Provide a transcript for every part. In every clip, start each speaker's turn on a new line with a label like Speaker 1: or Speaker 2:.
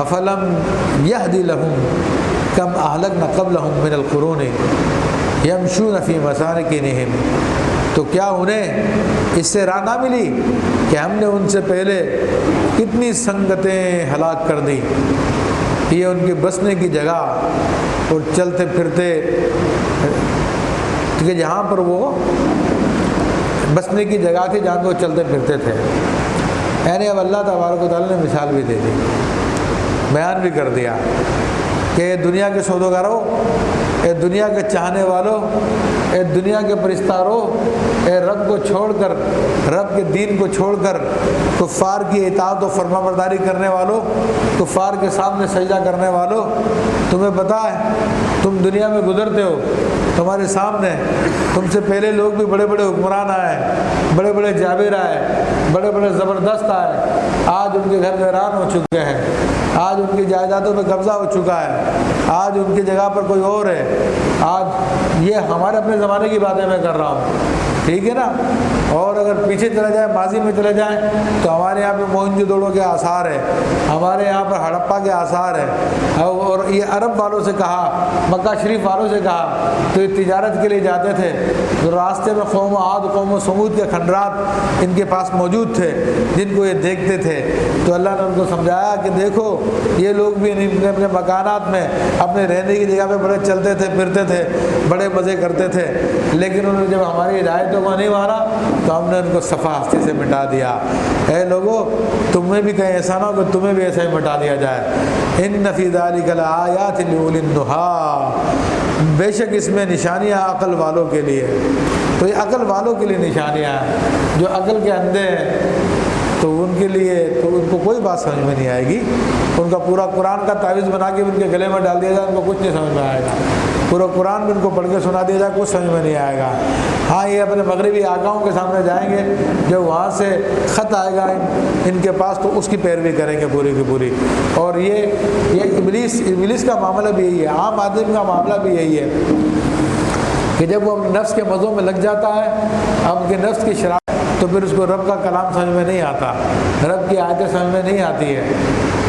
Speaker 1: افلم یہدی لہم کم اہلکنا قبلہم من القرون یمشون فی مساکنہم، تو کیا انہیں اس سے راہ نہ ملی کہ ہم نے ان سے پہلے کتنی سنگتیں ہلاک کر دی، یہ ان کے بسنے کی جگہ اور چلتے پھرتے، کہ جہاں پر وہ بسنے کی جگہ تھی جہاں وہ چلتے پھرتے تھے۔ یعنی اب اللہ تبارک و تعالیٰ نے مثال بھی دے دی، بیان بھی کر دیا کہ دنیا کے سوداگروں، اے دنیا کے چاہنے والوں، اے دنیا کے پرستاروں، اے رب کو چھوڑ کر، رب کے دین کو چھوڑ کر کفار کی اطاعت و فرما برداری کرنے والوں، کفار کے سامنے سجدہ کرنے والوں، تمہیں پتہ ہے تم دنیا میں گزرتے ہو، تمہارے سامنے تم سے پہلے لوگ بھی بڑے بڑے حکمران آئے، بڑے بڑے جابر آئے، بڑے بڑے زبردست آئے، آج ان کے گھر ویران ہو چکے ہیں، آج ان کی جائیدادوں پہ قبضہ ہو چکا ہے، آج ان کی جگہ پر کوئی اور ہے، آج یہ ہمارے اپنے زمانے کی باتیں میں کر رہا ہوں، ٹھیک ہے نا۔ اور اگر پیچھے چلے جائیں، ماضی میں چلے جائیں، تو ہمارے یہاں پہ موہنجودڑو کے آثار ہیں، ہمارے یہاں پر ہڑپا کے آثار ہیں، اور یہ عرب والوں سے کہا، مکہ شریف والوں سے کہا تو یہ تجارت کے لیے جاتے تھے، تو راستے میں قوم عاد، قوم سمود کے کھنڈرات ان کے پاس موجود تھے جن کو یہ دیکھتے تھے، تو اللہ نے ان کو سمجھایا کہ دیکھو یہ لوگ بھی اپنے اپنے مکانات میں اپنے رہنے کی جگہ پہ بڑے چلتے تھے، پھرتے تھے، بڑے مزے کرتے تھے، لیکن انہوں نے جب ہماری ہدایتوں کو نہیں مانا تو ہم نے ان کو صفحہ ہستی سے مٹا دیا۔ اے لوگو تمہیں بھی کہیں ایسا نہ ہو کہ تمہیں بھی ایسا ہی مٹا دیا جائے۔ ان فی ذلک لآیات لأولی النہی، بے شک اس میں نشانیاں عقل والوں کے لیے، تو یہ عقل والوں کے لیے نشانیاں ہیں، جو عقل کے اندھے ہیں تو ان کے لیے تو ان کو کوئی بات سمجھ میں نہیں آئے گی، ان کا پورا قرآن کا تعویذ بنا کے ان کے گلے میں ڈال دیا جائے ان کو کچھ نہیں سمجھ میں آئے گا، پورا قرآن بھی ان کو پڑھ کے سنا دیا جائے کچھ سمجھ میں نہیں آئے گا۔ ہاں یہ اپنے مغربی آقاؤں کے سامنے جائیں گے، جب وہاں سے خط آئے گا ان کے پاس تو اس کی پیروی کریں گے پوری کی پوری۔ اور یہ ابلیس کا معاملہ بھی یہی ہے، عام آدمی کا معاملہ بھی یہی ہے کہ جب وہ نفس کے مزوں میں لگ جاتا ہے، اب کے نفس کی شرارت، تو پھر اس کو رب کا کلام سمجھ میں نہیں آتا، رب کی آیتیں سمجھ میں نہیں آتی ہے،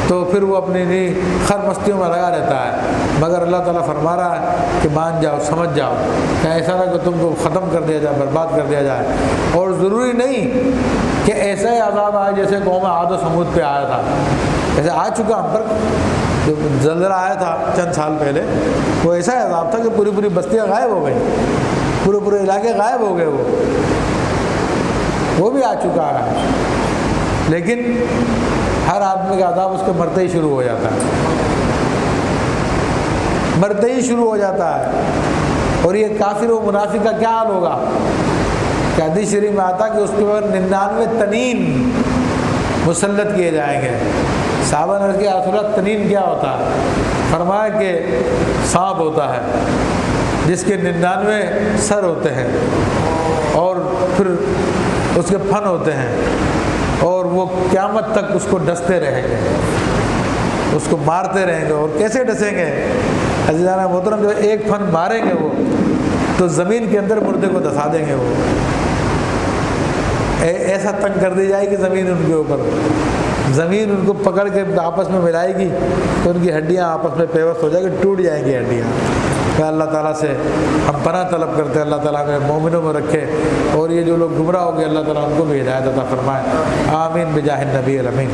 Speaker 1: تو پھر وہ اپنی خر مستیوں میں لگا رہتا ہے۔ مگر اللہ تعالیٰ فرما رہا ہے کہ مان جاؤ، سمجھ جاؤ، کہ ایسا نہ کہ تم کو ختم کر دیا جائے، برباد کر دیا جائے، اور ضروری نہیں کہ ایسا ہی عذاب آئے جیسے قوم عاد و سمود پہ آیا تھا، ایسے آ چکا ہم پر، جو زلزلہ آیا تھا چند سال پہلے، وہ ایسا عذاب تھا کہ پوری پوری بستیاں غائب ہو گئی، پورے پورے علاقے غائب ہو گئے، وہ بھی آ چکا ہے، لیکن ہر آدمی کا عذاب اس کے مرتے ہی شروع ہو جاتا ہے، مرتے ہی شروع ہو جاتا ہے۔ اور یہ کافر و منافق کا کیا حال ہوگا کہ حدیث شریف میں آتا کہ اس کے بعد 99 تنین مسلط کیے جائیں گے۔ صحابہ نے کہا رسول اللہ تنین کیا ہوتا ہے؟ فرمایا کہ سانپ ہوتا ہے جس کے 99 سر ہوتے ہیں، اور پھر اس کے پھن ہوتے ہیں، اور وہ قیامت تک اس کو ڈستے رہیں گے، اس کو مارتے رہیں گے۔ اور کیسے ڈسیں گے عزیزان محترم؟ جو ایک پھن ماریں گے وہ تو زمین کے اندر مردے کو دھسا دیں گے، وہ ایسا تنگ کر دی جائے گی زمین ان کے اوپر، زمین ان کو پکڑ کے آپس میں ملائے گی تو ان کی ہڈیاں آپس میں پیوست ہو جائے گی، ٹوٹ جائیں گی ہڈیاں۔ کہ اللہ تعالیٰ سے ہم پناہ طلب کرتے ہیں، اللہ تعالیٰ ہمیں مومنوں میں رکھے، اور یہ جو لوگ گمراہ ہو گئے اللہ تعالیٰ ان کو بھی ہدایت عطا فرمائے، آمین بجاہ النبی الامین۔